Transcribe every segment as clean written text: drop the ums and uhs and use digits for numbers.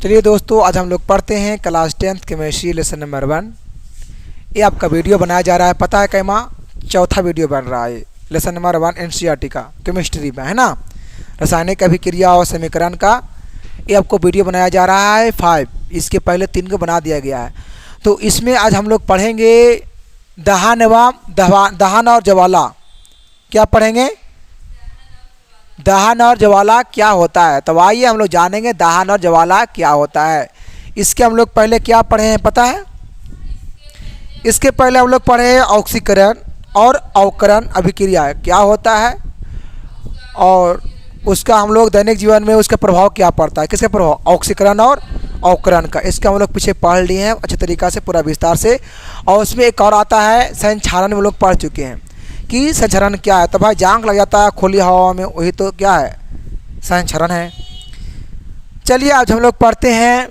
चलिए दोस्तों, आज हम लोग पढ़ते हैं class 10th chemistry lesson number 1। ये आपका वीडियो बनाया जा रहा है, पता है कैमा? चौथा वीडियो बन रहा है लेसन नंबर 1 एनसीईआरटी का केमिस्ट्री में, है ना। रासायनिक अभिक्रिया और समीकरण का ये आपको वीडियो बनाया जा रहा है 5। इसके पहले 3 को बना दिया गया है। तो इसमें आज हम लोग पढ़ेंगे दहन और ज्वाला। क्या पढ़ेंगे? दहन और ज्वाला क्या होता है। तो आइए हम लोग जानेंगे दहन और ज्वाला क्या होता है। इसके हम लोग पहले क्या पढ़े हैं पता है? इसके पहले हम लोग पढ़े हैं ऑक्सीकरण और अवकरण अभिक्रिया क्या होता है, और उसका हम लोग दैनिक जीवन में उसका प्रभाव क्या पड़ता है। किसका प्रभाव? ऑक्सीकरण और अवकरण का। इसका हम लोग पीछे पढ़ लिए हैं अच्छे तरीक़ा से, पूरा विस्तार से। और उसमें एक और आता है संक्षारण, में लोग पढ़ चुके हैं कि संक्षरण क्या है। तो भाई जांग लग जाता है खुली हवा में, वही तो क्या है? संक्षरण है। चलिए आज हम लोग पढ़ते हैं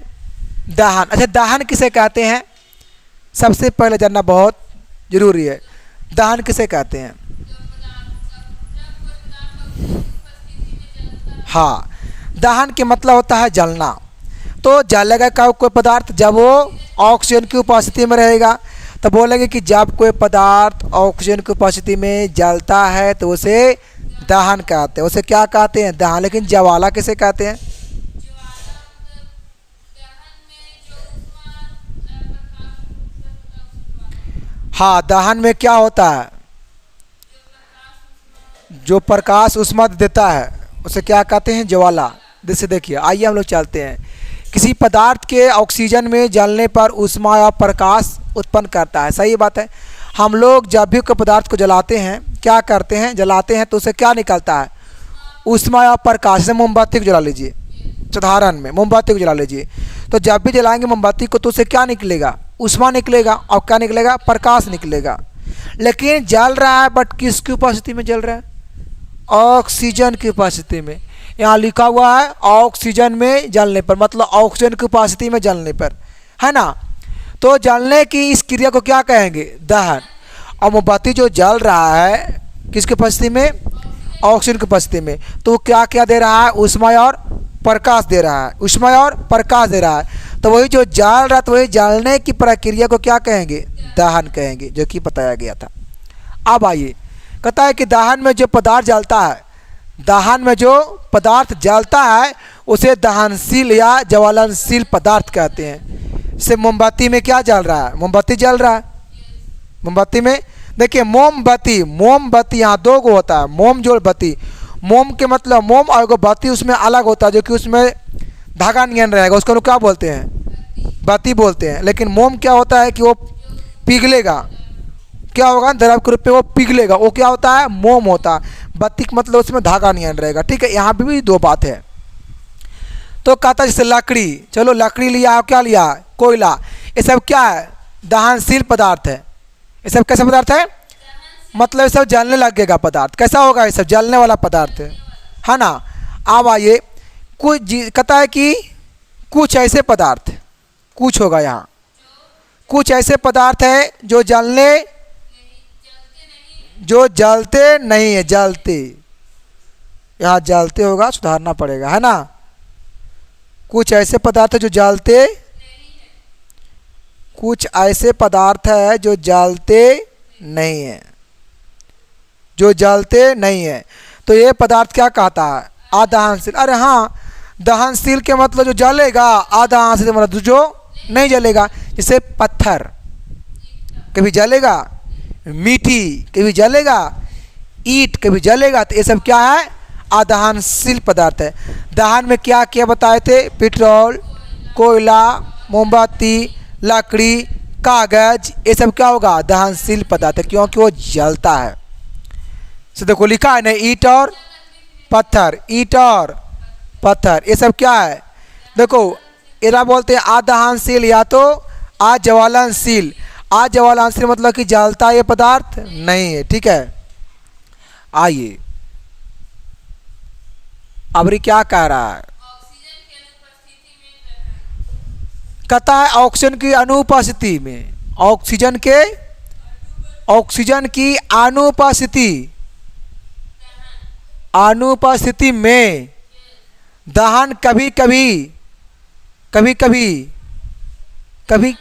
दहन। अच्छा, दहन किसे कहते हैं सबसे पहले जानना बहुत ज़रूरी है। दहन किसे कहते हैं? हाँ, दहन के मतलब होता है जलना। तो जलेगा का कोई पदार्थ जब वो ऑक्सीजन की उपस्थिति में रहेगा। तो बोलेंगे कि जब कोई पदार्थ ऑक्सीजन की उपस्थिति में जलता है तो उसे दहन कहते हैं। उसे क्या कहते हैं? दहन। लेकिन ज्वाला किसे कहते हैं? हाँ, दहन में क्या होता है? जो प्रकाश ऊष्मा देता है उसे क्या कहते हैं? ज्वाला। जैसे देखिए, आइए हम लोग चलते हैं। किसी पदार्थ के ऑक्सीजन में जलने पर ऊष्मा या प्रकाश उत्पन्न करता है। सही बात है। हम लोग जब भी कोई पदार्थ को जलाते हैं क्या करते हैं? जलाते हैं तो उसे क्या निकलता है? ऊष्मा या प्रकाश। जैसे मोमबत्ती को जला लीजिए, साधारण में मोमबत्ती को जला लीजिए, तो जब भी जलाएंगे मोमबत्ती को तो उसे क्या निकलेगा? ऊष्मा निकलेगा। और क्या निकलेगा? प्रकाश निकलेगा। लेकिन जल रहा है बट किसकी उपस्थिति में जल रहा है? ऑक्सीजन की उपस्थिति में। यहाँ लिखा हुआ है ऑक्सीजन में जलने पर, मतलब ऑक्सीजन की उपस्थिति में जलने पर, है ना। तो जलने की इस क्रिया को क्या कहेंगे? दहन। और मोमबत्ती जो जल रहा है किसकी उपस्थिति में? ऑक्सीजन की उपस्थिति में। तो क्या क्या दे रहा है? ऊष्मा और प्रकाश दे रहा है। ऊष्मा और प्रकाश दे रहा है। तो वही जो जल रहा तो वही जलने की प्रक्रिया को क्या कहेंगे? दहन कहेंगे, जो कि बताया गया था। अब आइए, कहता है कि दहन में जो पदार्थ जलता है, दहन में जो पदार्थ जलता है उसे दहनशील या ज्वलनशील पदार्थ कहते हैं। जैसे मोमबत्ती में क्या जल रहा है? मोमबत्ती जल रहा है। मोमबत्ती में देखिए, मोमबत्ती यहाँ 2 गो होता है। मोम जो बत्ती, मोम के मतलब मोम और एगो बत्ती उसमें अलग होता है, जो कि उसमें धागा नियन रहेगा, उसको लोग क्या बोलते हैं? बत्ती बोलते हैं। लेकिन मोम क्या होता है कि वो पिघलेगा। क्या होगा? द्रव के रूप में वो पिघलेगा, वो क्या होता है? मोम होता है। बत्ती का मतलब उसमें धागा नियन रहेगा। ठीक है, यहाँ भी 2 बात है। तो कहता है जैसे लकड़ी, चलो लकड़ी लिया, क्या लिया? कोयला। ये सब क्या है? दहनशील पदार्थ है। ये सब कैसा पदार्थ है? मतलब ये सब जलने लगेगा पदार्थ। कैसा होगा? ये सब जलने वाला पदार्थ है ना। अब आइए, कहता है कि कुछ ऐसे पदार्थ, कुछ होगा यहाँ, कुछ ऐसे पदार्थ है जो जलते नहीं है। जलते, यहाँ जलते होगा, सुधारना पड़ेगा, है ना। कुछ ऐसे पदार्थ है जो जलते, कुछ ऐसे पदार्थ है जो जलते नहीं है, जो जलते नहीं है। तो ये पदार्थ क्या कहता है? अदहनशील। अरे हाँ, दहनशील के मतलब जो जलेगा, अदहनशील मतलब जो नहीं जलेगा। जैसे पत्थर कभी जलेगा, मिट्टी कभी जलेगा, ईंट कभी जलेगा। तो ये सब क्या है? अदहनशील पदार्थ है। दहन में क्या क्या बताए थे? पेट्रोल, कोयला, मोमबत्ती, लकड़ी, कागज, ये सब क्या होगा? दहनशील पदार्थ है, क्योंकि वो जलता है। तो देखो लिखा है ना, ईंट और पत्थर, ईंट और पत्थर, ये सब क्या है? देखो इरा बोलते हैं अदहनशील या तो अज्वलनशील। अज्वलनशील मतलब कि जलता ये पदार्थ नहीं है। ठीक है, आइए अब क्या कह रहा है? कहता है ऑक्सीजन की अनुपस्थिति में, ऑक्सीजन की अनुपस्थिति में दहन कभी कभी कभी कभी, कभी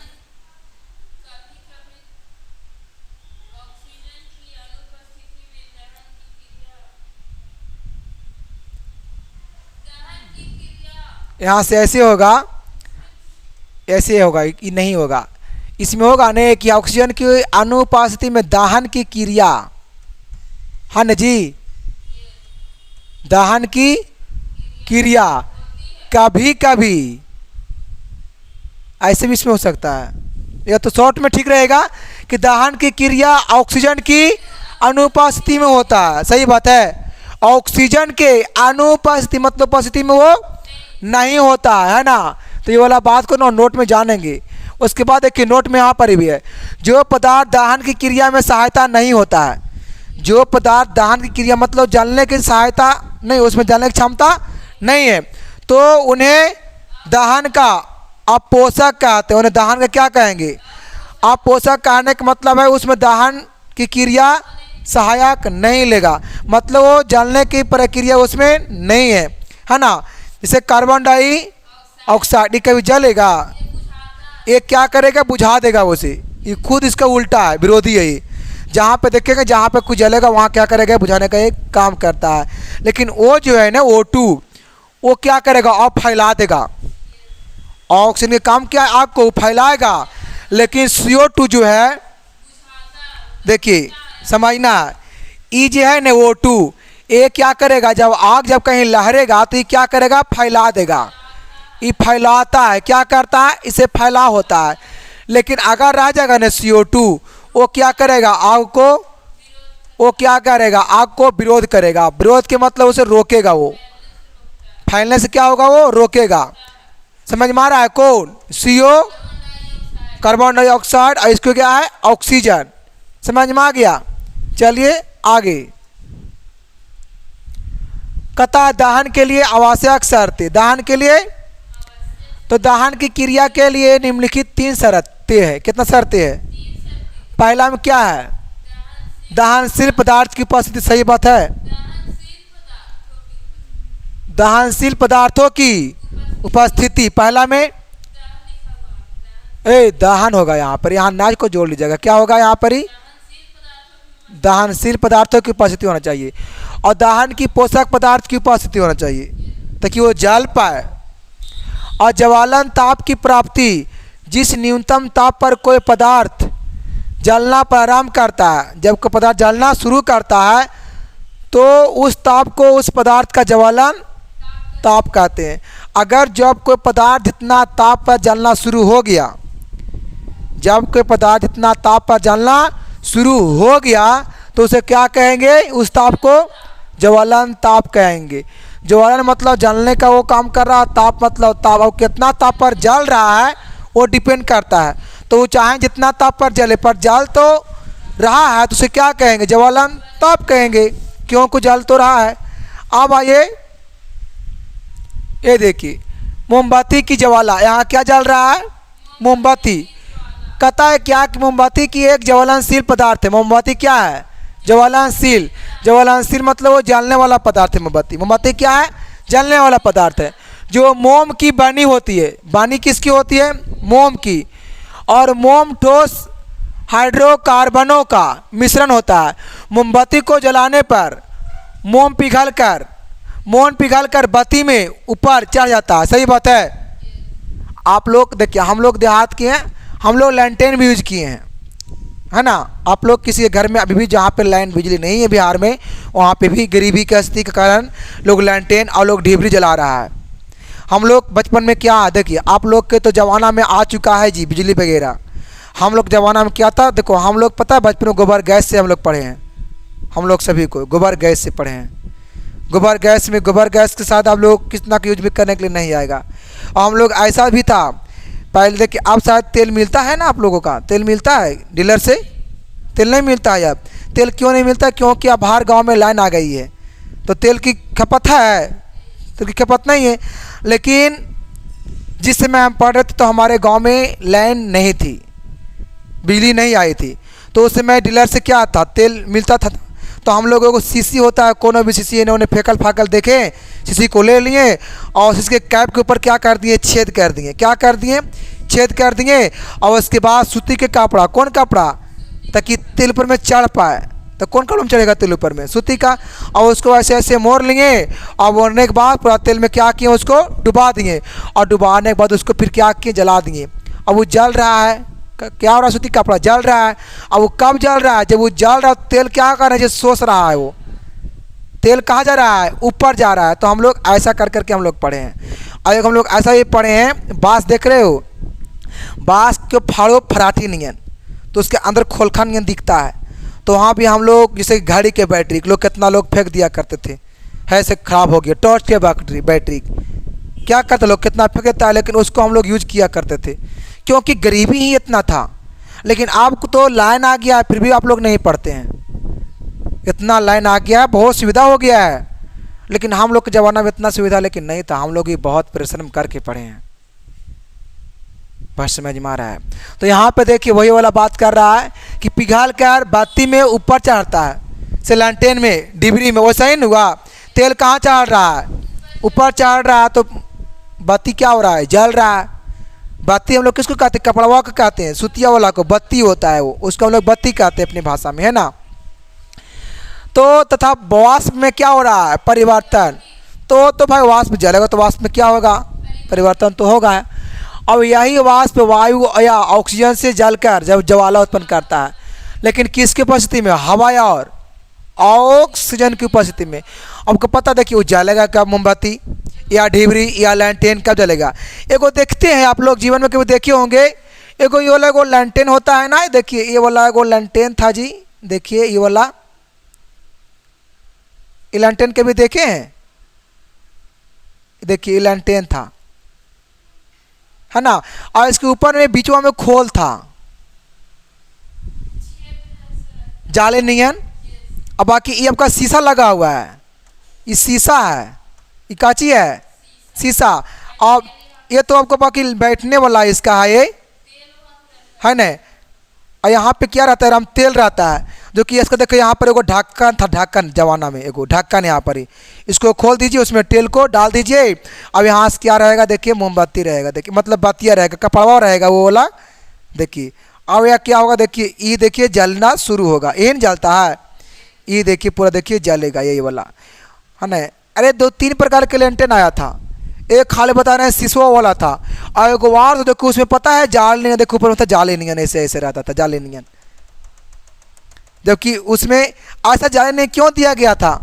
यहाँ से ऐसे होगा, ऐसे होगा, ये नहीं होगा। इसमें होगा नहीं कि ऑक्सीजन की अनुपस्थिति में दहन की क्रिया, हाँ ना जी, दहन की क्रिया कभी कभी, ऐसे भी इसमें हो सकता है। या तो शॉर्ट में ठीक रहेगा कि दहन की क्रिया ऑक्सीजन की अनुपस्थिति में होता है, सही बात है। ऑक्सीजन के अनुपस्थिति मतलब उपस्थिति में वो नहीं होता है ना। तो ये वाला बात को नोट में जानेंगे। उसके बाद देखिए नोट में यहाँ पर भी है, जो पदार्थ दहन की क्रिया में सहायता नहीं होता है, जो पदार्थ दहन की क्रिया मतलब जलने की सहायता नहीं, उसमें जलने की क्षमता नहीं है, तो उन्हें दहन का अपोषक कहते हैं। उन्हें दहन का क्या कहेंगे? अपोषक कहने का मतलब है उसमें दहन की क्रिया सहायक नहीं लेगा, मतलब वो जलने की प्रक्रिया उसमें नहीं है ना। जैसे कार्बन डाइऑक्साइड कभी जलेगा, ये क्या करेगा? बुझा देगा उसे। ये खुद इसका उल्टा है, विरोधी है ये। जहाँ पे देखेगा जहाँ पे कुछ जलेगा वहाँ क्या करेगा? बुझाने का एक काम करता है। लेकिन वो जो है ना O2, वो क्या करेगा? आग फैला देगा। ऑक्सीजन का काम क्या है? आग को फैलाएगा। लेकिन CO2 जो है, देखिए समझना, ये जो है ना O2, ये क्या करेगा? जब आग जब कहीं लहरेगा तो ये क्या करेगा? फैला देगा। ये फैलाता है, क्या करता है? इसे फैला होता है। लेकिन अगर रह जाएगा ना CO2, वो क्या करेगा? आग को, वो क्या करेगा? आग को विरोध करेगा। विरोध के मतलब उसे रोकेगा, वो फैलने से क्या होगा? वो रोकेगा। समझ में आ रहा है? कौन? CO, कार्बन डाइऑक्साइड, और इसको क्या है? ऑक्सीजन। समझ में आ गया? चलिए आगे। कथा दहन के लिए आवश्यक शर्तें। दहन के लिए, तो दहन की क्रिया के लिए निम्नलिखित 3 शर्तें हैं। कितना शर्तें हैं? पहला में क्या है? दहनशील पदार्थ की उपस्थिति। सही बात है, दहनशील पदार्थों की उपस्थिति। पहला में दहन होगा यहाँ पर, यहाँ नाच को जोड़ लीजिएगा। क्या होगा यहाँ पर? ही दहनशील पदार्थों की उपस्थिति होना चाहिए, और दहन की पोषक पदार्थ की उपस्थिति होना चाहिए ताकि वो जल पाए। और ज्वलन ताप की प्राप्ति, जिस न्यूनतम ताप पर कोई पदार्थ जलना प्रारंभ करता है, जब कोई पदार्थ जलना शुरू करता है तो उस ताप को उस पदार्थ का ज्वलन ताप कहते हैं। अगर जब कोई पदार्थ जितना ताप पर जलना शुरू हो गया, जब कोई पदार्थ जितना ताप पर जलना शुरू हो गया तो उसे क्या कहेंगे? उस ताप को ज्वलन ताप कहेंगे। ज्वलन मतलब जलने का वो काम कर रहा है, ताप मतलब ताप, और कितना ताप पर जल रहा है वो डिपेंड करता है। तो वो चाहे जितना ताप पर जले, पर जल तो रहा है तो उसे क्या कहेंगे? ज्वलन ताप कहेंगे, क्योंकि जल तो रहा है। अब आइए, ये देखिए मोमबत्ती की ज्वाला, यहाँ क्या जल रहा है? मोमबत्ती। कहता है क्या कि मोमबत्ती की एक ज्वलनशील पदार्थ है। मोमबत्ती क्या है? ज्वलनशील। ज्वलनशील मतलब वो जलने वाला पदार्थ है। मोमबत्ती, मोमबत्ती क्या है? जलने वाला पदार्थ है। जो मोम की बनी होती है, बनी किसकी होती है? मोम की। और मोम ठोस हाइड्रोकार्बनों का मिश्रण होता है। मोमबत्ती को जलाने पर मोम पिघलकर बत्ती में ऊपर चढ़ जाता है। सही बात है। आप लोग देखिए, हम लोग देहात के हैं, हम लोग लैंटेन भी यूज किए हैं, है ना। आप लोग किसी के घर में अभी भी जहाँ पे लाइन बिजली नहीं है बिहार में, वहाँ पे भी गरीबी की स्थिति के कारण लोग लैंटेन और लोग ढिबरी जला रहा है। हम लोग बचपन में क्या, देखिए आप लोग के तो ज़माना में आ चुका है जी बिजली वगैरह। हम लोग ज़माना में क्या था? देखो हम लोग पता है बचपन में गोबर गैस से हम लोग पढ़े हैं। हम लोग सभी को गोबर गैस से पढ़े हैं। गोबर गैस के साथ आप लोग कितना का यूज भी करने के लिए नहीं आएगा। और हम लोग ऐसा भी था पहले, देखिए अब शायद तेल मिलता है ना, आप लोगों का तेल मिलता है डीलर से? तेल नहीं मिलता है। अब तेल क्यों नहीं मिलता? क्योंकि अब हर गांव में लाइन आ गई है, तो तेल की खपत है, तेल की खपत नहीं है। लेकिन जिस समय हम पढ़ रहे थे तो हमारे गांव में लाइन नहीं थी, बिजली नहीं आई थी, तो उस समय डीलर से क्या था? तेल मिलता था। तो हम लोगों को शीशी होता है, कोनो भी शीशी इन्होंने फेंकल फाकल देखे, शीशी को ले लिए और शीशी के कैप के ऊपर क्या कर दिए, छेद कर दिए। क्या कर दिए, छेद कर दिए। और उसके बाद सूती के कपड़ा, कौन कपड़ा, ताकि तेल ऊपर में चढ़ पाए। तो कौन कपड़ा में चढ़ेगा तेल ऊपर में, सूती का। और उसको ऐसे ऐसे मोड़ लिए और मोड़ने के बाद पूरा तेल में क्या किए, उसको डुबा दिए। और डुबाने के बाद उसको फिर क्या किए, जला दिए। अब वो जल रहा है, क्या हो रहा है, सूती कपड़ा जल रहा है। अब वो कब जल रहा है, जब वो जल रहा है तेल क्या कर रहा है, जो सोच रहा है, वो तेल कहाँ जा रहा है, ऊपर जा रहा है। तो हम लोग ऐसा कर करके हम लोग पढ़े हैं। और एक हम लोग ऐसा ही पढ़े हैं, बाँस देख रहे हो, बाँस के फाड़ो फराठी नियन, तो उसके अंदर खोलखा नियन दिखता है। तो वहाँ भी हम लोग जैसे घड़ी के बैटरी लोग कितना लोग फेंक दिया करते थे, है से ख़राब हो गया। टॉर्च के बैटरी क्या करते लोग, कितना फेंक देता है, लेकिन उसको हम लोग यूज किया करते थे क्योंकि गरीबी ही इतना था। लेकिन अब तो लाइन आ गया है, फिर भी आप लोग नहीं पढ़ते हैं। इतना लाइन आ गया है, बहुत सुविधा हो गया है, लेकिन हम लोग के ज़माना में इतना सुविधा लेकिन नहीं था। हम लोग भी बहुत परिश्रम करके पढ़े हैं, बस समझ में आ रहा है। तो यहाँ पे देखिए वही वाला बात कर रहा है कि पिघल कर बत्ती में ऊपर चढ़ता है, से लैंटेन में, डिबरी में। वैसा ही नहीं हुआ, तेल कहाँ चढ़ रहा है, ऊपर चढ़ रहा है, तो बत्ती क्या हो रहा है, जल रहा है। बत्ती हम लोग किसको कहते हैं, कपड़वा को कहते हैं, सुतिया वाला को बत्ती होता है वो, उसको हम लोग बत्ती कहते हैं अपनी भाषा में, है ना। तो तथा वाष्प में क्या हो रहा है, परिवर्तन। तो भाई वाष्प जलेगा तो वाष्प में क्या होगा, परिवर्तन तो होगा। अब यही वाष्प वायु या ऑक्सीजन से जलकर जब ज्वाला उत्पन्न करता है, लेकिन किसकी उपस्थिति में, हवा और ऑक्सीजन की उपस्थिति में। आपको पता देखिए वो जलेगा कब, मोमबत्ती या ढिबरी या लैंटेन कब जलेगा। एगो देखते हैं आप लोग जीवन में कभी देखे होंगे, एगो ये वाला एगो लैंटेन होता है ना, देखिए ये वाला एगो लैंटेन था जी, देखिए ये वाला, ये लैंटेन कभी देखे हैं, देखिए ये लैंटेन था, है ना। और इसके ऊपर में बीचवा में खोल था, जाले नियन। अब बाकी ये आपका शीशा लगा हुआ है, ये शीशा है, ये काची है, शीशा। अब ये तो आपको बाकी बैठने वाला इसका है, ये है ना। और यहाँ पे क्या रहता है, हम तेल रहता है, जो कि इसका देखो यहाँ पर एगो ढक्कन था, ढक्कन जमाना में एगो ढक्कन यहाँ पर ही, इसको खोल दीजिए, उसमें तेल को डाल दीजिए। अब यहाँ से क्या रहेगा, देखिए मोमबत्ती रहेगा, देखिए मतलब बत्तियाँ रहेगा, कपड़वा रहेगा वो वाला, देखिए। अब यह क्या होगा, देखिए ये देखिए जलना शुरू होगा, ये नहीं जलता है, ये देखिए पूरा देखिए जलेगा, यही वाला, है ना। अरे 2-3 प्रकार के लैंटेन आया था, एक खाली बता रहे हैं शीशो वाला था, और एक वार तो देखो उसमें पता है जाल नहीं, देखो ऊपर होता जाले नहीं, ऐसे ऐसे रहता था जाले नहीं, जबकि उसमें ऐसा जाले नहीं क्यों दिया गया था,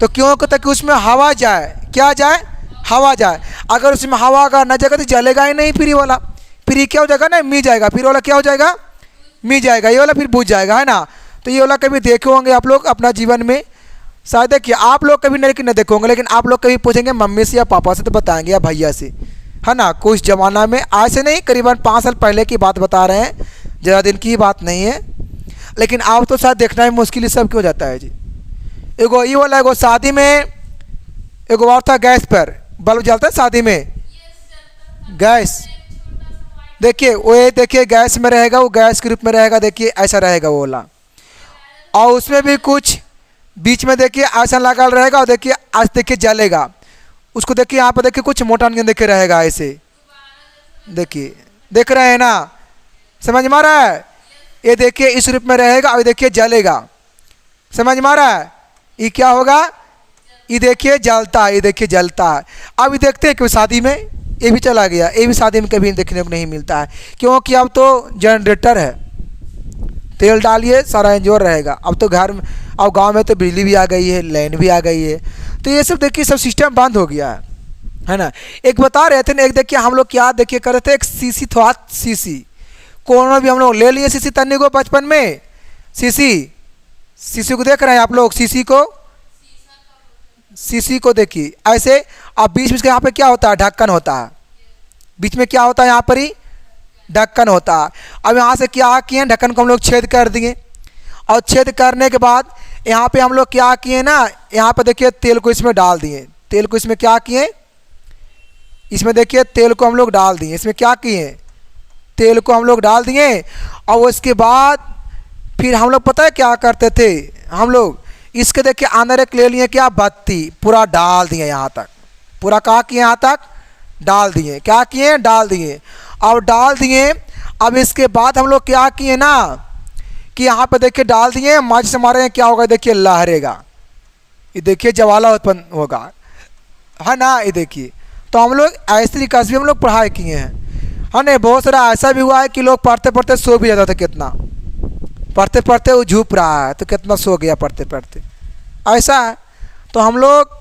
तो क्यों, ताकि उसमें हवा जाए, क्या जाए, हवा जाए। अगर उसमें हवा अगर न जाएगा तो जलेगा ही नहीं, फिर ये वाला, फिर ये क्या हो जाएगा ना, मी जाएगा, फिर वाला क्या हो जाएगा, मी जाएगा, ये वाला फिर बुझ जाएगा, है ना। तो ये वाला कभी देखे होंगे आप लोग अपना जीवन में, शायद देखिए आप लोग कभी नहीं देखे होंगे, लेकिन आप लोग कभी पूछेंगे मम्मी से या पापा से तो बताएंगे, या भैया से, है ना। कुछ ज़माना में, आज से नहीं, करीबन 5 साल पहले की बात बता रहे हैं, ज़्यादा दिन की बात नहीं है। लेकिन आप तो शायद देखना ही मुश्किल ही सब क्यों जाता है जी। एगो ये वाला, एगो शादी में एगो और था, गैस पर बल्ब जलता है शादी में, गैस, देखिए वो, ये देखिए गैस में रहेगा, वो गैस के रूप में रहेगा, देखिए ऐसा रहेगा वो वाला। और उसमें भी कुछ बीच में देखिए ऐसा लगा रहेगा, और देखिए आज देखिए जलेगा, उसको देखिए यहाँ पर देखिए कुछ मोटा नहीं देखिए रहेगा, ऐसे देखिए, देख रहे हैं ना, समझ में आ रहा है। ये देखिए इस रूप में रहेगा, और देखिए जलेगा, समझ में आ रहा है। ये क्या होगा, ये देखिए जलता है, ये देखिए जलता है। अब ये देखते हैं कि शादी में ये भी चला गया, ये भी शादी में कभी देखने को नहीं मिलता है, क्योंकि अब तो जनरेटर है, तेल डालिए सारा एंजॉय रहेगा। अब तो घर में, अब गांव में तो बिजली भी आ गई है, लाइन भी आ गई है, तो ये सब देखिए सब सिस्टम बंद हो गया है ना। एक बता रहे थे ना, एक देखिए हम लोग क्या देखिए कर रहे थे, एक सीसी था, सीसी कोनो भी हम लोग ले लिए, सीसी तन्नी को बचपन में, सीसी को देख रहे हैं आप लोग, सीसी को देखिए ऐसे। अब बीच में यहाँ पे क्या होता है, ढक्कन होता है, बीच में क्या होता है, यहाँ पर ही ढक्कन होता है। अब यहाँ से क्या किए, ढक्कन को हम लोग छेद कर दिए, और छेद करने के बाद यहाँ पे हम लोग क्या किए ना, यहाँ पे देखिए तेल को इसमें डाल दिए, तेल को इसमें क्या किए, इसमें देखिए तेल को हम लोग डाल दिए, इसमें क्या किए, तेल को हम लोग डाल दिए। और उसके बाद फिर हम लोग पता है क्या करते थे, हम लोग इसके देखिए अंदर एक ले लिए क्या, बत्ती, पूरा डाल दिए यहाँ तक, पूरा कहाँ किए, यहाँ तक डाल दिए, क्या किए, डाल दिए। अब डाल दिए, अब इसके बाद हम लोग क्या किए ना कि यहाँ पे देखिए डाल दिए, माच से मारे क्या होगा, देखिए लहरेगा, ये देखिए ज्वाला उत्पन्न होगा, है ना, ये देखिए। तो हम लोग ऐसे तरीके से भी हम लोग पढ़ाई किए हैं, है ना। बहुत सारा ऐसा भी हुआ है कि लोग पढ़ते पढ़ते सो भी जाता था, कितना पढ़ते पढ़ते वो झुप रहा है तो कितना सो गया पढ़ते पढ़ते, ऐसा है। तो हम लोग,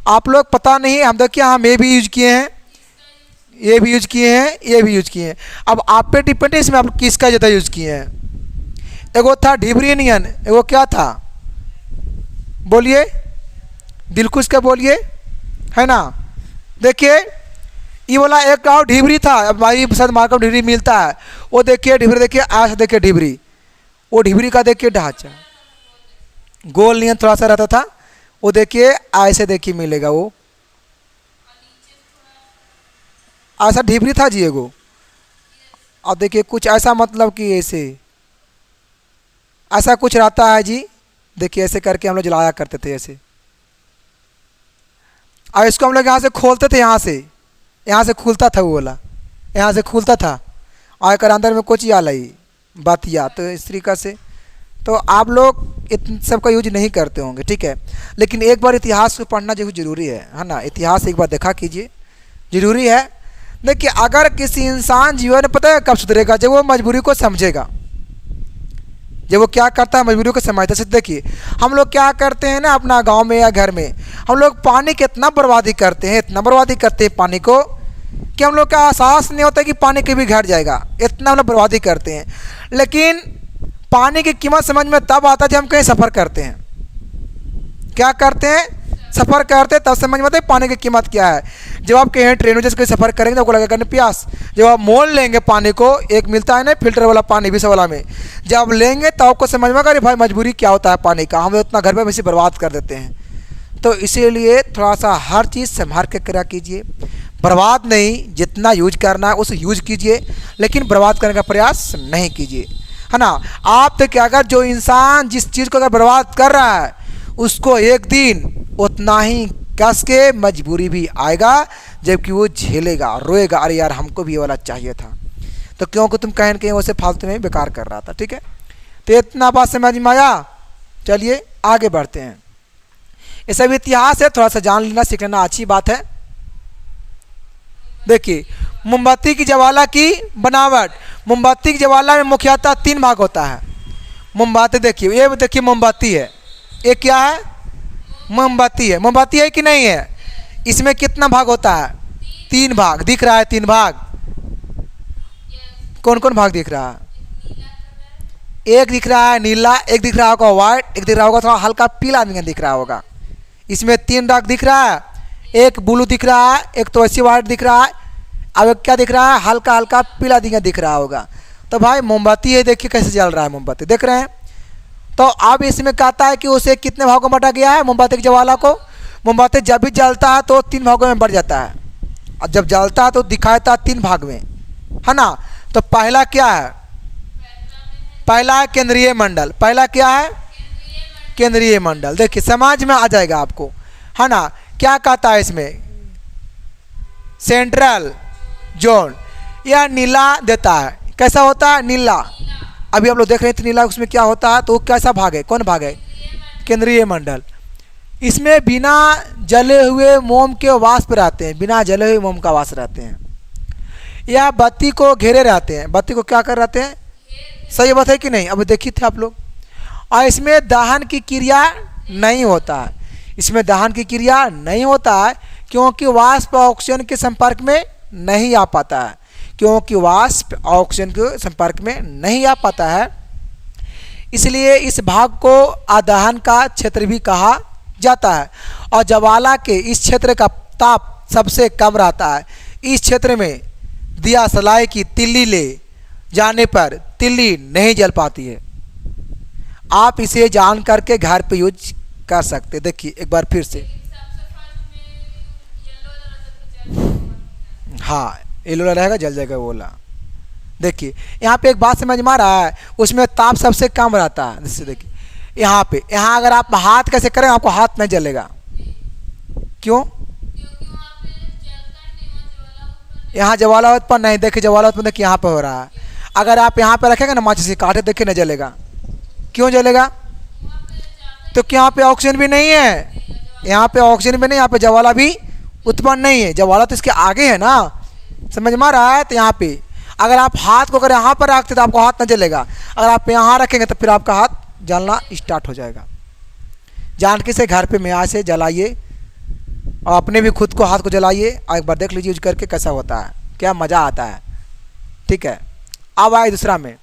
आप लोग पता नहीं, हम देखिए हम ये भी यूज किए हैं, ये भी यूज किए हैं, ये भी यूज किए हैं। अब आप पे डिपेंड है इसमें आप किसका ज़्यादा यूज किए हैं। एगो था ढिबरीनियन, एगो क्या था, बोलिए, दिलखुश का बोलिए, है ना। देखिए ये वाला एक गाँव ढिबरी था, अब हमारी साथ मार्केट ढिबरी मिलता है, वो देखिए ढिबरी, देखिए ऐसा देखिए ढिबरी, वो ढिबरी का देखिए ढांचा गोल नियन थोड़ा सा रहता था, वो देखिए ऐसे देखिए मिलेगा, वो ऐसा ढिबरी था जी एगो। अब देखिए कुछ ऐसा मतलब कि ऐसे ऐसा कुछ रहता है जी, देखिए ऐसे करके हम लोग जलाया करते थे ऐसे, और इसको हम लोग यहाँ से खोलते थे, यहाँ से खुलता था वो वाला, यहाँ से खुलता था और कर अंदर में कुछ या लाई बातिया, तो इस तरीक़ा से। तो आप लोग इन सब का यूज नहीं करते होंगे, ठीक है। लेकिन एक बार इतिहास को पढ़ना जो ज़रूरी है ना, इतिहास एक बार देखा कीजिए, ज़रूरी है। देखिए अगर किसी इंसान जीवन में, पता है कब सुधरेगा, जब वो मजबूरी को समझेगा, जब वो क्या करता है मजबूरी को समझता है। देखिए हम लोग क्या करते हैं ना अपना गांव में या घर में, हम लोग पानी की इतना बर्बादी करते हैं, इतना बर्बादी करते हैं पानी को कि हम लोग का एहसास नहीं होता कि पानी कभी घट जाएगा, इतना हम लोग बर्बादी करते हैं। लेकिन पानी की कीमत समझ में तब आता है जब हम कहीं सफ़र करते हैं, क्या करते हैं, सफ़र करते हैं, तब समझ में आता है पानी की कीमत क्या है। जब आप कहीं ट्रेनों जैसे कोई सफ़र करेंगे तो आपको लगेगा करने प्यास, जब आप मोल लेंगे पानी को, एक मिलता है ना फिल्टर वाला पानी 20 वाला में, जब आप लेंगे तो आपको समझ में आएगा अरे भाई मजबूरी क्या होता है पानी का, हम उतना घर में वैसे बर्बाद कर देते हैं। तो इसीलिए थोड़ा सा हर चीज़ संभाल के करा कीजिए, बर्बाद नहीं, जितना यूज करना है उसे यूज कीजिए, लेकिन बर्बाद करने का प्रयास नहीं कीजिए, है ना। आप तो क्या, अगर जो इंसान जिस चीज़ को अगर बर्बाद कर रहा है उसको एक दिन उतना ही कस के मजबूरी भी आएगा, जबकि वो झेलेगा, रोएगा, अरे यार हमको भी ये वाला चाहिए था, तो क्योंकि तुम कहीं कहीं वैसे फालतू में बेकार कर रहा था, ठीक है। तो इतना बात समझ में आया, चलिए आगे बढ़ते हैं। ये सब इतिहास है, थोड़ा सा जान लेना सीख लेना अच्छी बात है। देखिए मोमबत्ती की ज्वाला की बनावट, मोमबत्ती की ज्वाला में मुख्यतः 3 भाग होता है। मोमबत्ती देखिए, ये देखिए मोमबत्ती है, ये क्या है, मोमबत्ती है, मोमबत्ती है कि नहीं है। इसमें कितना भाग होता है, 3 भाग, दिख रहा है 3 भाग, कौन कौन भाग दिख रहा है, एक दिख रहा है नीला, एक दिख रहा होगा वाइट, एक दिख रहा होगा थोड़ा हल्का पीला दिख रहा होगा। इसमें 3 दाग दिख रहा है, एक ब्लू दिख रहा है, एक तो ऐसी वाइट दिख रहा है, अब एक क्या दिख रहा है, हल्का हल्का पीला दिख रहा होगा। तो भाई मोमबत्ती है, देखिए कैसे जल रहा है मोमबत्ती, देख रहे हैं। तो अब इसमें कहता है कि उसे कितने भागों में बांटा गया है मोमबत्ती की ज्वाला को। मोमबत्ती जब भी जलता है तो 3 भागों में बढ़ जाता है, और जब जलता है तो दिखाता है 3 भाग में, है ना। तो पहला क्या है, पहला है केंद्रीय मंडल, पहला क्या है, केंद्रीय मंडल। देखिए समाज में आ जाएगा आपको, है ना। क्या कहता है इसमें, सेंट्रल जोन, या नीला देता है, कैसा होता है, नीला। अभी आप लोग देख रहे थे नीला, उसमें क्या होता है, तो कैसा भाग है, कौन भाग है, केंद्रीय मंडल। इसमें बिना जले हुए मोम के वाष्प रहते हैं, बिना जले हुए मोम का वाष्प रहते हैं, या बत्ती को घेरे रहते हैं, बत्ती को क्या कर रहते हैं, सही बात है कि नहीं। अब देखिए थे आप लोग। और इसमें दहन की क्रिया नहीं होता है, इसमें दहन की क्रिया नहीं होता है, क्योंकि वाष्प ऑक्सीजन के संपर्क में नहीं आ पाता है, क्योंकि वाष्प ऑक्सीजन के संपर्क में नहीं आ पाता है। इसलिए इस भाग को अदहन का क्षेत्र भी कहा जाता है। और ज्वाला के इस क्षेत्र का ताप सबसे कम रहता है। इस क्षेत्र में दिया सलाई की तिल्ली ले जाने पर तिल्ली नहीं जल पाती है। आप इसे जान करके घर पे यूज कर सकते। देखिए एक बार फिर से, हाँ येलो रहेगा, जल जाएगा वो वाला। देखिए यहाँ पे एक बात समझ में आ रहा है, उसमें ताप सबसे कम रहता है। जैसे देखिए यहाँ पे, यहाँ अगर आप हाथ कैसे करें आपको हाथ नहीं जलेगा। क्यों? यहाँ ज्वाला उत्पन्न नहीं, देखिए ज्वाला उत्पन्न देखिए यहाँ पे हो रहा है। अगर आप यहाँ पे रखेंगे ना माचिस से काटे, देखिए नहीं जलेगा। क्यों जलेगा? तो क्या यहाँ पे ऑक्सीजन भी नहीं है, यहाँ पे ऑक्सीजन भी नहीं, यहाँ पे ज्वाला भी उत्पन्न नहीं है। ज्वाला तो इसके आगे है ना, समझ में आ रहा है? तो यहाँ पे अगर आप हाथ को अगर यहाँ पर रखते तो आपको हाथ न जलेगा, अगर आप यहाँ रखेंगे तो फिर आपका हाथ जलना स्टार्ट हो जाएगा। जानकी से घर पे मियाँ से जलाइए और अपने भी खुद को हाथ को जलाइए और एक बार देख लीजिए यूज करके कैसा होता है, क्या मज़ा आता है। ठीक है, अब आए दूसरा में।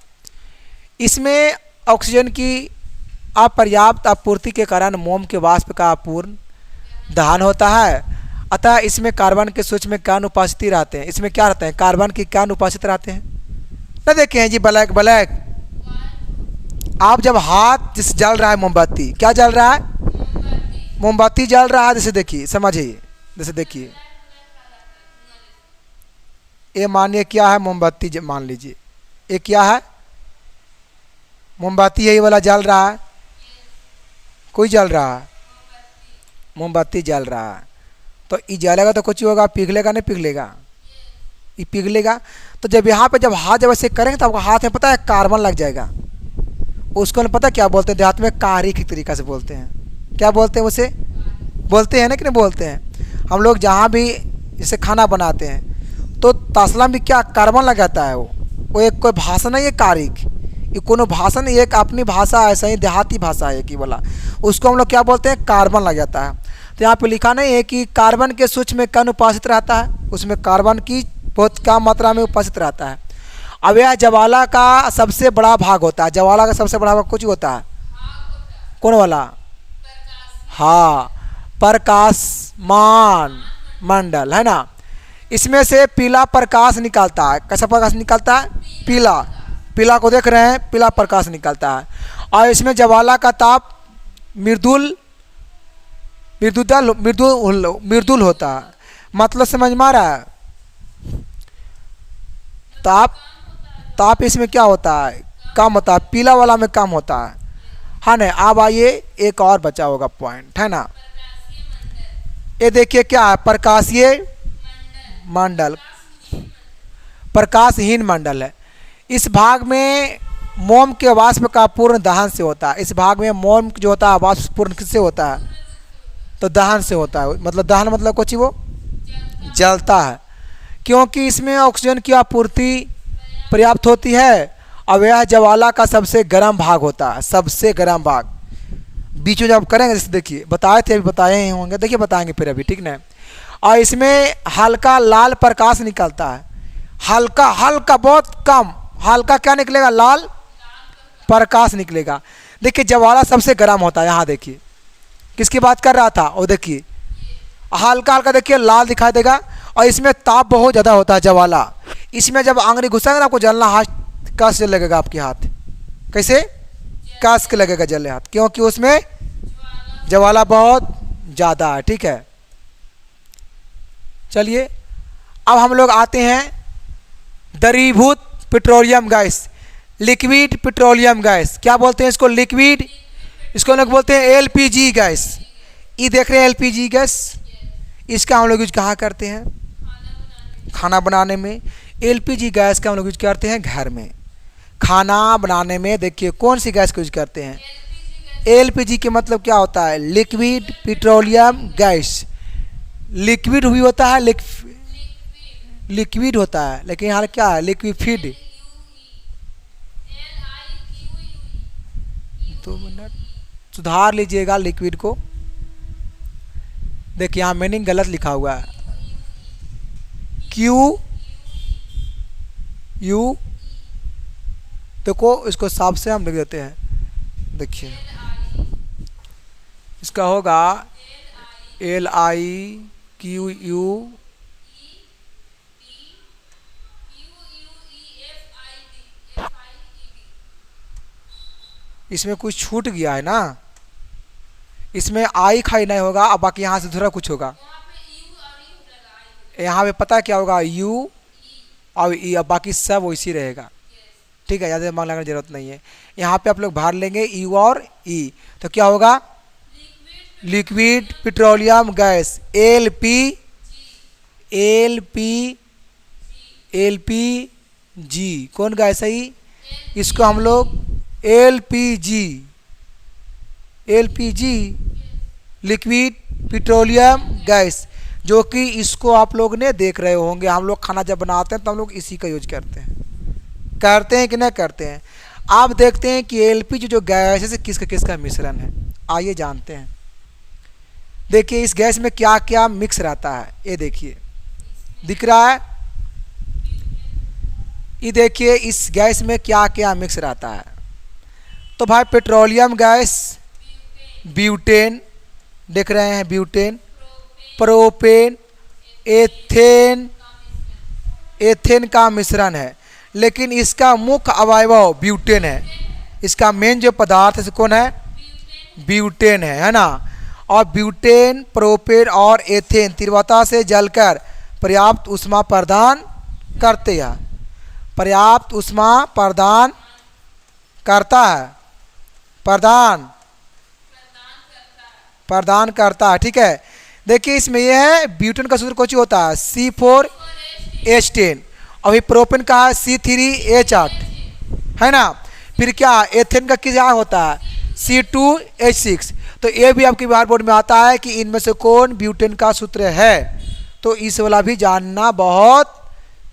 इसमें ऑक्सीजन की अपर्याप्त आपूर्ति के कारण मोम के वाष्प का अपूर्ण दहन होता है, अतः इसमें कार्बन के सूक्ष्म कण उपस्थित रहते हैं। इसमें क्या रहते हैं? कार्बन के कण उपस्थित रहते हैं ना। देखे हैं जी ब्लैक ब्लैक, आप जब हाथ जिस जल रहा है मोमबत्ती, क्या जल रहा है? मोमबत्ती जल रहा है। जैसे देखिए, समझिए, जैसे देखिए ये मानिए क्या है, मोमबत्ती मान लीजिए, ये क्या है? मोमबत्ती यही वाला जल रहा है, कोई जल रहा है, मोमबत्ती जल रहा है। तो ये जलेगा तो कुछ होगा, पिघलेगा नहीं पिघलेगा? ये पिघलेगा। तो जब यहाँ पे जब हाथ जब ऐसे करेंगे तो आपको हाथ में पता है कार्बन लग जाएगा। उसको पता क्या बोलते हैं देहात में? कारिक की तरीका से बोलते हैं। क्या बोलते हैं उसे? बोलते हैं ना कि नहीं बोलते हैं? हम लोग जहाँ भी जैसे खाना बनाते हैं तो तसला में क्या कार्बन लगाता है, वो एक कोई भाषा नहीं है कारिक, ये कोनो भाषा नहीं, एक अपनी भाषा ऐसा ही देहाती भाषा है कि बोला, उसको हम लोग क्या बोलते हैं? कार्बन लग जाता है। तो यहाँ पे लिखा नहीं है कि कार्बन के सूक्ष्म कण उपस्थित रहता है, उसमें कार्बन की बहुत कम मात्रा में उपस्थित रहता है। अब यह ज्वाला का सबसे बड़ा भाग होता है। ज्वाला का सबसे बड़ा भाग कुछ होता है, कौन वाला? हाँ, प्रकाशमान मंडल है ना। इसमें से पीला प्रकाश निकलता है। कैसा प्रकाश निकलता है? पीला, पीला को देख रहे हैं, पीला प्रकाश निकलता है। और इसमें ज्वाला का ताप मृदुल मृदुल होता है। मतलब समझ में आ रहा है? ताप इसमें क्या होता है? कम होता है, पीला वाला में कम होता है। हाँ नहीं, अब आइए एक और बचा होगा पॉइंट, है ना। ये देखिए क्या है? प्रकाशीय मंडल, प्रकाशहीन मंडल है। इस भाग में मोम के वाष्प का पूर्ण दहन से होता है। इस भाग में मोम जो होता है वाष्प पूर्ण किससे होता है? तो दहन से होता है। मतलब दहन मतलब कुछ वो जलता है, क्योंकि इसमें ऑक्सीजन की आपूर्ति पर्याप्त होती है। अब यह ज्वाला का सबसे गर्म भाग होता है, सबसे गर्म भाग। बीच में जब करेंगे, जैसे देखिए बताए थे, अभी बताए ही होंगे, देखिए बताएंगे फिर अभी, ठीक ना। और इसमें हल्का लाल प्रकाश निकलता है, हल्का हल्का बहुत कम, हल्का क्या निकलेगा? लाल प्रकाश निकलेगा। देखिए ज्वाला सबसे गर्म होता है। यहाँ देखिए किसकी बात कर रहा था, वो देखिए हल्का हल्का देखिए लाल दिखाई देगा। और इसमें ताप बहुत ज़्यादा होता है ज्वाला। इसमें जब आंगली घुसाएंगे ना आपको जलना, हाथ कस से लगेगा आपके हाथ। कैसे? कस के लगेगा जलने हाथ, क्योंकि उसमें ज्वाला बहुत ज़्यादा है। ठीक है, चलिए अब हम लोग आते हैं द्रवीभूत petroleum gas, liquid petroleum gas. क्या बोलते हैं इसको? लिक्विड। इसको हम लोग बोलते हैं एलपीजी गैस। ये देख रहे हैं एलपीजी गैस, इसका हम लोग यूज कहाँ करते हैं? खाना बनाने में। एलपीजी गैस का हम लोग यूज करते हैं घर में, खाना बनाने में। देखिए कौन सी गैस को यूज करते हैं? एलपीजी के मतलब क्या होता है? Liquid petroleum gas. लिक्विड भी होता है, लिक्विड होता है, लेकिन यहाँ क्या है? लिक्विफिड। 2 मिनट सुधार लीजिएगा लिक्विड को। देखिए यहाँ मीनिंग गलत लिखा हुआ है, क्यू यू। देखो इसको साफ से हम लिख देते हैं। देखिए इसका होगा LIQU। इसमें कुछ छूट गया है ना, इसमें आई खाई नहीं होगा, अब बाकी यहाँ से दूसरा कुछ होगा। यहाँ पे पता है क्या होगा? यू और ई, अब बाकी सब वैसी रहेगा। ठीक है, ज़्यादा दिमाग लगाने की जरूरत नहीं है। यहाँ पे आप लोग भार लेंगे यू और ई, तो क्या होगा? Liquid petroleum gas, LPG. कौन गैस है ये? इसको हम लोग एलपीजी लिक्विड पेट्रोलियम गैस, जो कि इसको आप लोग ने देख रहे होंगे, हम लोग खाना जब बनाते हैं तो हम लोग इसी का यूज करते हैं कि नहीं करते हैं? आप देखते हैं कि एलपीजी जो गैस है से किसका किसका मिश्रण है, आइए जानते हैं। देखिए इस गैस में क्या क्या मिक्स रहता है, ये देखिए दिख रहा है, ये देखिए इस गैस में क्या क्या मिक्स रहता है। तो भाई पेट्रोलियम गैस ब्यूटेन, देख रहे हैं ब्यूटेन, प्रोपेन, एथेन का मिश्रण है, लेकिन इसका मुख्य अवयव ब्यूटेन है। इसका मेन जो पदार्थ है कौन है? ब्यूटेन है ना। और ब्यूटेन, प्रोपेन और एथेन तीव्रता से जलकर पर्याप्त ऊष्मा प्रदान करते हैं, पर्याप्त ऊष्मा प्रदान करता है, प्रदान करता है, ठीक है। देखिए इसमें यह है ब्यूटेन का सूत्र कुछ होता है C4H10, अभी प्रोपेन का है C3H8, है ना। फिर क्या एथेन का क्या होता है? C2H6। तो ये भी आपके बिहार बोर्ड में आता है कि इनमें से कौन ब्यूटेन का सूत्र है, तो इस वाला भी जानना बहुत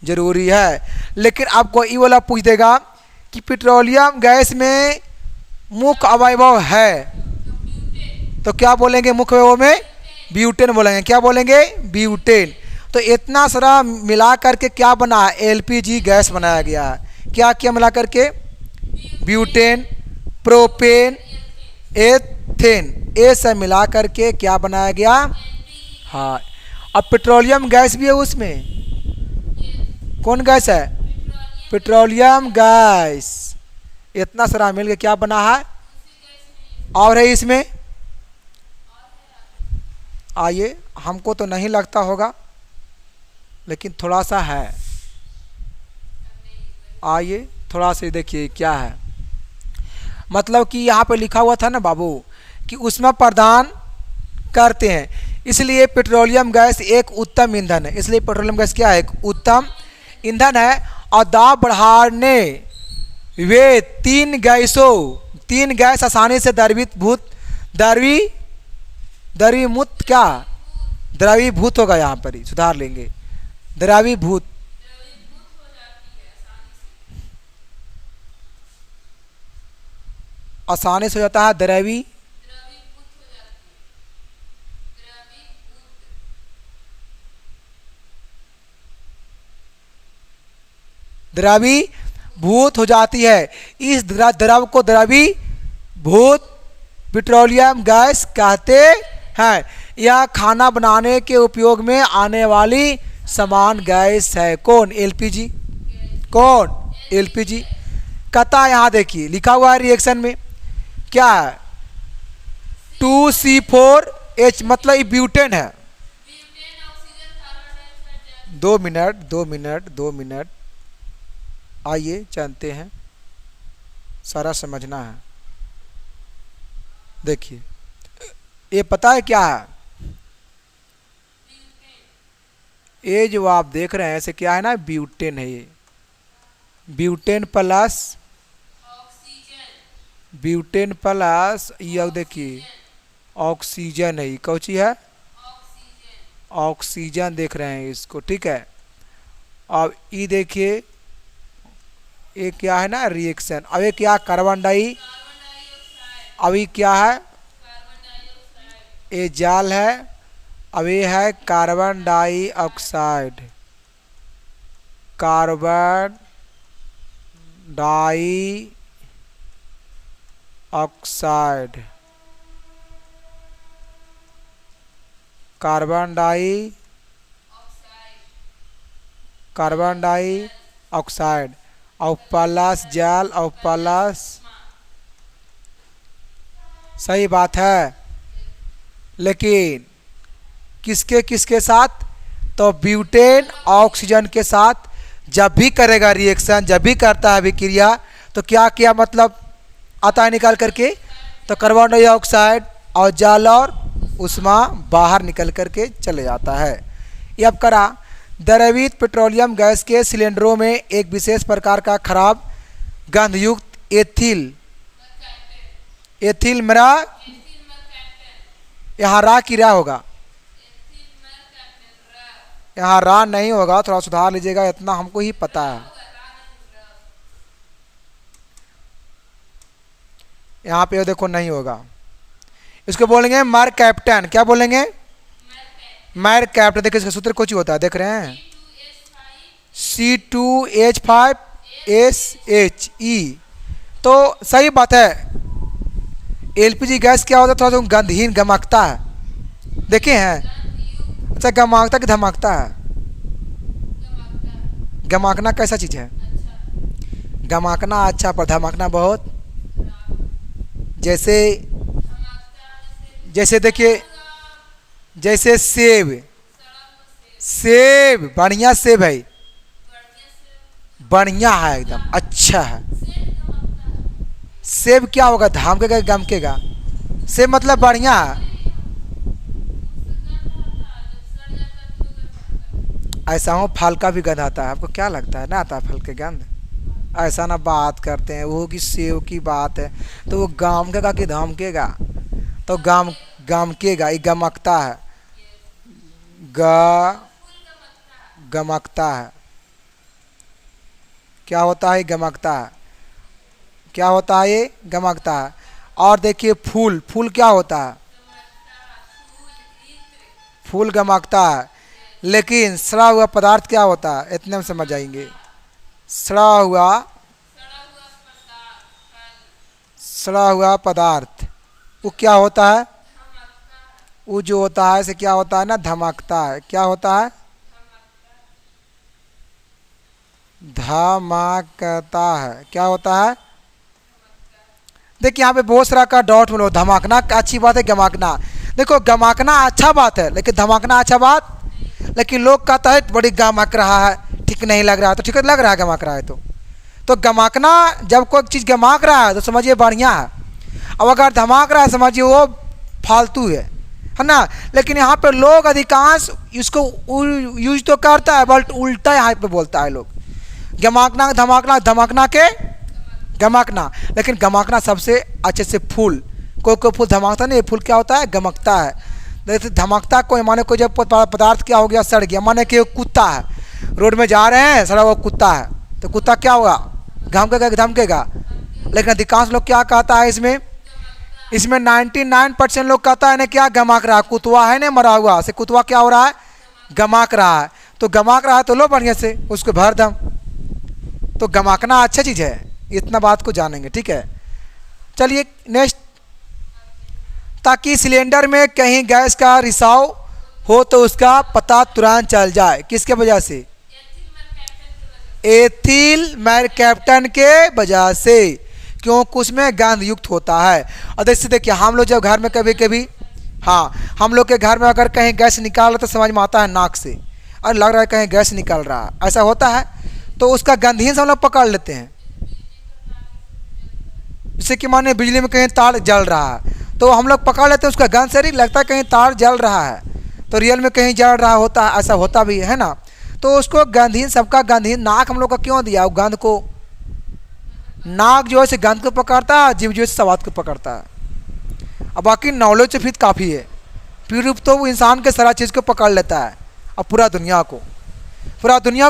जरूरी है। लेकिन आपको ये वाला पूछ देगा कि पेट्रोलियम गैस में मुख्य अवयव है, तो क्या बोलेंगे? मुख्य अवयव में ब्यूटेन बोलेंगे। क्या बोलेंगे? ब्यूटेन। तो इतना सारा मिला करके क्या बना है? एलपीजी गैस बनाया गया है। क्या क्या मिला करके? ब्यूटेन, प्रोपेन, एथेन, ये सब मिला करके क्या बनाया गया? हाँ। अब पेट्रोलियम गैस भी है उसमें, कौन गैस है? Petroleum gas. इतना सारा मिल के क्या बना है? और है इसमें, आइए, हमको तो नहीं लगता होगा लेकिन थोड़ा सा है, आइए थोड़ा सा देखिए क्या है। मतलब कि यहाँ पे लिखा हुआ था ना बाबू कि ऊष्मा प्रदान करते हैं, इसलिए पेट्रोलियम गैस एक उत्तम ईंधन है। इसलिए पेट्रोलियम गैस क्या है? एक उत्तम ईंधन है। और दाब बढ़ाने वे तीन गैस आसानी से द्रवीभूत होगा, यहाँ पर ही सुधार लेंगे, द्रवीभूत, आसानी से हो जाता है द्रवीभूत हो जाती है। इस द्रव को द्रवीभूत पेट्रोलियम गैस कहते हैं। यह खाना बनाने के उपयोग में आने वाली समान गैस है। कौन? एलपीजी। कौन? एलपीजी। कहता है यहाँ देखिए लिखा हुआ है रिएक्शन में क्या है? 2C4H, मतलब ये ब्यूटेन है। 2 मिनट आइए जानते हैं, सारा समझना है। देखिए ये पता है क्या है? ये जो आप देख रहे हैं ऐसे क्या है ना, ब्यूटेन है ये। ब्यूटेन प्लस ये देखिए ऑक्सीजन है, ये कौन सी है? ऑक्सीजन देख रहे हैं इसको, ठीक है। अब ये देखिए ये क्या है ना, रिएक्शन। अब ये क्या? कार्बन डाई, अब ये क्या है? ये जाल है। अब ये है carbon dioxide, carbon dioxide, carbon dioxide और प्लस जाल और प्लस, सही बात है। लेकिन किसके किसके साथ? तो ब्यूटेन ऑक्सीजन के साथ जब भी करेगा रिएक्शन, जब भी करता है अभिक्रिया, तो क्या क्या मतलब आता है निकाल करके, तो कार्बन डाइऑक्साइड और जल और उष्मा बाहर निकल करके चले जाता है। ये अब करा। द्रवित पेट्रोलियम गैस के सिलेंडरों में एक विशेष प्रकार का खराब गंधयुक्त एथिल मेरा यहाँ रा की रा होगा, यहाँ रा नहीं होगा, थोड़ा सुधार लीजिएगा, इतना हमको ही पता है। यहाँ पे देखो नहीं होगा, इसको बोलेंगे मर कैप्टन। क्या बोलेंगे? मर कैप्टन। देखिए इसका सूत्र कुछ ही होता है, देख रहे हैं, C2H5SHE। तो सही बात है, एलपीजी गैस क्या होता है, थोड़ा सा गंधहीन गमकता है, देखे हैं? अच्छा, गमकता कि धमकता है? गमकना कैसा चीज़ है? गमकना अच्छा, पर धमकना बहुत। जैसे देखिए, जैसे सेब बढ़िया सेब है, बढ़िया है, एकदम अच्छा है। सेब क्या होगा, धमकेगा गमकेगा? सेब मतलब बढ़िया है। ऐसा हो फल का भी गंध आता है, आपको क्या लगता है ना आता है फल के गंध? ऐसा ना बात करते हैं, वो कि सेब की बात है, तो वो गमकेगा कि धमकेगा? तो गमकेगा, ये गमकता है, गमकता है। क्या होता है? गमकता है। क्या होता है? ये गमकता है। और देखिए फूल क्या होता है? फूल गमकता है। लेकिन सड़ा हुआ पदार्थ क्या होता है? इतने में समझ जाएंगे। सड़ा हुआ पदार्थ वो क्या होता है? वो जो होता है से क्या होता है ना, धमकता है। क्या होता है? धमाकता है। क्या होता है? देखिए यहाँ पे बहुत सारा का डॉट मिलो। धमाकना अच्छी बात है, गमाकना देखो, गमाकना अच्छा बात है, लेकिन धमाकना अच्छा बात, लेकिन लोग कहता है बड़ी गमक रहा है, ठीक नहीं लग रहा है, तो ठीक लग रहा है गमक रहा है तो गमाकना, जब कोई चीज़ गमाक रहा है तो समझिए बढ़िया है, अब अगर धमाक रहा है समझिए वो फालतू है ना। लेकिन यहाँ पे लोग अधिकांश इसको यूज तो करता है, बट उल्टा यहाँ पे बोलता है लोग। गमाकना धमाकना के गमकना, लेकिन गमकना सबसे अच्छे से फूल। कोई फूल धमाकता नहीं, फूल क्या होता है? गमकता है। जैसे धमकता कोई माने कोई जब पदार्थ क्या हो गया, सड़ गया, माने कि कुत्ता है, रोड में जा रहे हैं, सड़ा हुआ कुत्ता है, तो कुत्ता क्या होगा? घमकेगा धमकेगा। लेकिन अधिकांश लोग क्या कहता है इसमें 99% लोग कहता है ना क्या गमक रहा है, कुतवा है ना मरा हुआ, से कुतवा क्या हो रहा है? गमक रहा है। तो गमक रहा है तो लो बढ़िया से उसको भर दम। तो गमकना अच्छा चीज़ है, इतना बात को जानेंगे, ठीक है। चलिए नेक्स्ट, ताकि सिलेंडर में कहीं गैस का रिसाव हो तो उसका पता तुरंत चल जाए। किसके वजह से? एथिल मैरकैप्टन के वजह से, क्योंकि उसमें गंध युक्त होता है। और देखिए हम लोग जब घर में कभी हाँ, हम लोग के घर में अगर कहीं गैस निकाल रहा तो समझ में आता है नाक से, और लग रहा है कहीं गैस निकल रहा है, ऐसा होता है, तो उसका गंधहीन से हम लोग पकड़ लेते हैं। जैसे कि माने बिजली में कहीं तार जल रहा है तो हम लोग पकड़ लेते हैं, उसका गंध से नहीं लगता है कहीं तार जल रहा है, तो रियल में कहीं जल रहा होता है, ऐसा होता भी है ना। तो उसको गंधहीन, सबका गंधहीन नाक हम लोग का क्यों दिया? वो गंध को, नाक जो है से गंध को पकड़ता है, जीव जो है स्वाद को पकड़ता है। अब बाकी नॉलेज से फिर काफ़ी है, फिर तो वो इंसान के सारा चीज़ को पकड़ लेता है। अब पूरा दुनिया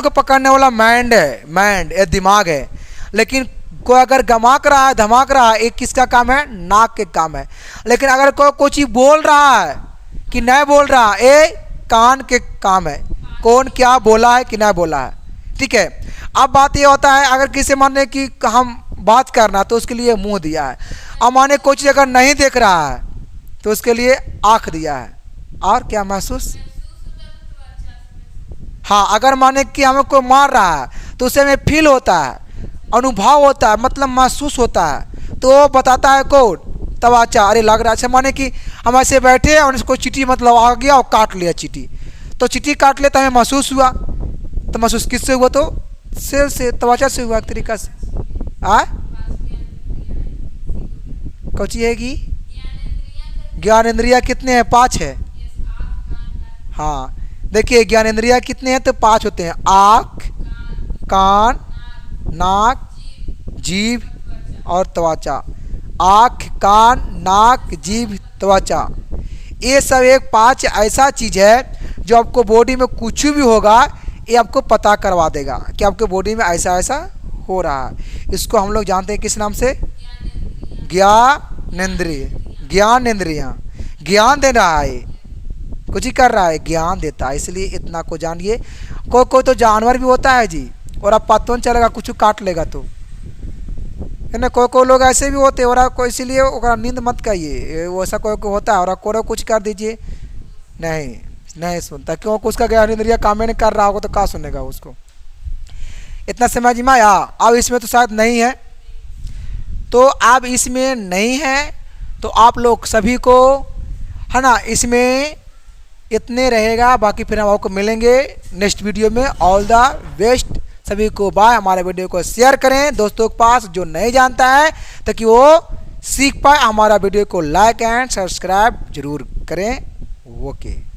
को पकड़ने वाला माइंड है, दिमाग है। लेकिन कोई अगर गमाक रहा है, धमाक रहा है, एक किसका काम है? नाक के काम है। लेकिन अगर कोई चीज़ बोल रहा है कि नहीं बोल रहा, ये कान के काम है, कौन क्या बोला है कि नहीं बोला है, ठीक है। अब बात ये होता है, अगर किसी माने कि हम बात करना तो उसके लिए मुंह दिया है, अब माने कोई चीज़ अगर नहीं देख रहा है तो उसके लिए आँख दिया है। और क्या महसूस? हाँ, अगर माने कि हमें कोई मार रहा है तो उसे हमें फील होता है, अनुभव होता है, मतलब महसूस होता है, तो वो बताता है कौन? तब अच्छा अरे लग रहा है। अच्छा माने कि हम ऐसे बैठे और इसको चींटी मतलब आ गया और काट लिया चींटी, तो चींटी काट लिया तो हमें महसूस हुआ, तो महसूस किससे हुआ? तो सेल से, त्वचा से हुआ एक तरीका से। कौची है कि ज्ञानेंद्रिया कितने हैं? 5 है। हाँ देखिए ज्ञानेंद्रिया कितने हैं? तो 5 होते हैं। आँख, कान, नाक, जीभ और त्वचा। आँख, कान, नाक, जीभ, त्वचा, ये सब एक 5 ऐसा चीज है जो आपको बॉडी में कुछ भी होगा ये आपको पता करवा देगा कि आपके बॉडी में ऐसा ऐसा हो रहा है। इसको हम लोग जानते हैं किस नाम से? ज्ञानेंद्रिय। ज्ञानेंद्रियाँ ज्ञान दे रहा है, कुछ ही कर रहा है, ज्ञान देता है। इसलिए इतना को जानिए। कोई कोई तो जानवर भी होता है जी, और आप पता नहीं चलेगा, कुछ काट लेगा तो, है ना। कोई कोई लोग ऐसे भी होते हैं, और कोई, इसीलिए ओकरा नींद मत कहिए, वैसा कोई कोई होता है, और कोई कुछ कर दीजिए, नहीं नहीं सुनता, क्योंकि उसका ज्ञानेंद्रिय काम नहीं कर रहा होगा तो क्या सुनेगा उसको। इतना समझ में आया? अब इसमें तो शायद नहीं है, तो अब इसमें नहीं है तो आप लोग सभी को, है ना, इसमें इतने रहेगा। बाकी फिर हम आपको मिलेंगे नेक्स्ट वीडियो में। ऑल द बेस्ट सभी को, बाय। हमारे वीडियो को शेयर करें दोस्तों के पास जो नहीं जानता है, ताकि वो सीख पाए। हमारा वीडियो को लाइक एंड सब्सक्राइब जरूर करें। ओके।